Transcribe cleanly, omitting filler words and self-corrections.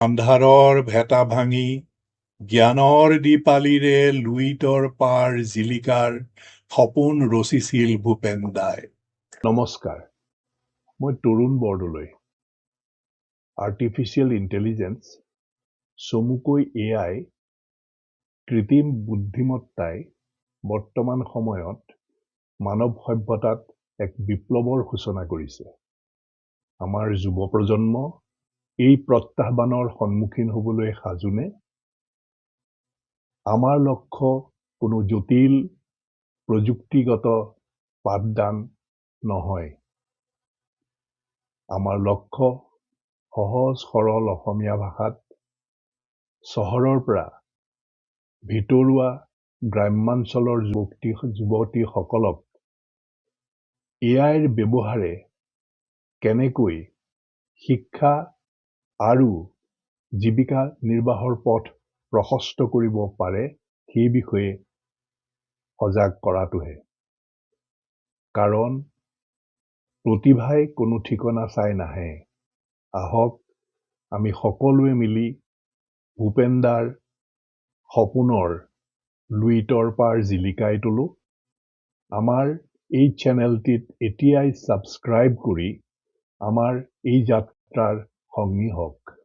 আন্ধাৰৰ ভেটা ভাঙি জ্ঞানৰ দীপালিৰে লুইতৰ পাৰ জিলিকাৰ সপোন ৰচিছিল ভূপেন দাই। নমস্কাৰ, মই তৰুণ বৰদলৈ। আৰ্টিফিচিয়েল ইণ্টেলিজেন্স, চমুকৈ AI, কৃত্ৰিম বুদ্ধিমত্তাই বৰ্তমান সময়ত মানৱ সভ্যতাত এক বিপ্লৱৰ সূচনা কৰিছে। আমাৰ যুৱ প্ৰজন্ম এই প্ৰত্যাহ্বানৰ সন্মুখীন হ'বলৈ সাজুনে? আমাৰ লক্ষ্য কোনো জটিল প্ৰযুক্তিগত পাঠদান নহয়। আমাৰ লক্ষ্য সহজ সৰল অসমীয়া ভাষাত চহৰৰ পৰা ভিতৰুৱা গ্ৰাম্যাঞ্চলৰ যুৱতী-যুৱতীসকলক AIৰ ব্যৱহাৰে কেনেকৈ শিক্ষা আৰু জীৱিকা নিৰ্বাহৰ পথ প্ৰশস্ত কৰিব পাৰে সেই বিষয়ে সজাগ কৰাটোহে। কাৰণ প্ৰতিভাই কোনো ঠিকনা চাই নাহে। আহক আমি সকলোৱে মিলি ভূপেন দাৰ সপোনৰ লুইতৰ পাৰ জিলিকাই তোলো। আমাৰ এই চেনেলটিত এতিয়াই ছাবস্ক্ৰাইব কৰি আমাৰ এই যাত্ৰাৰ সঙ্গী হওক।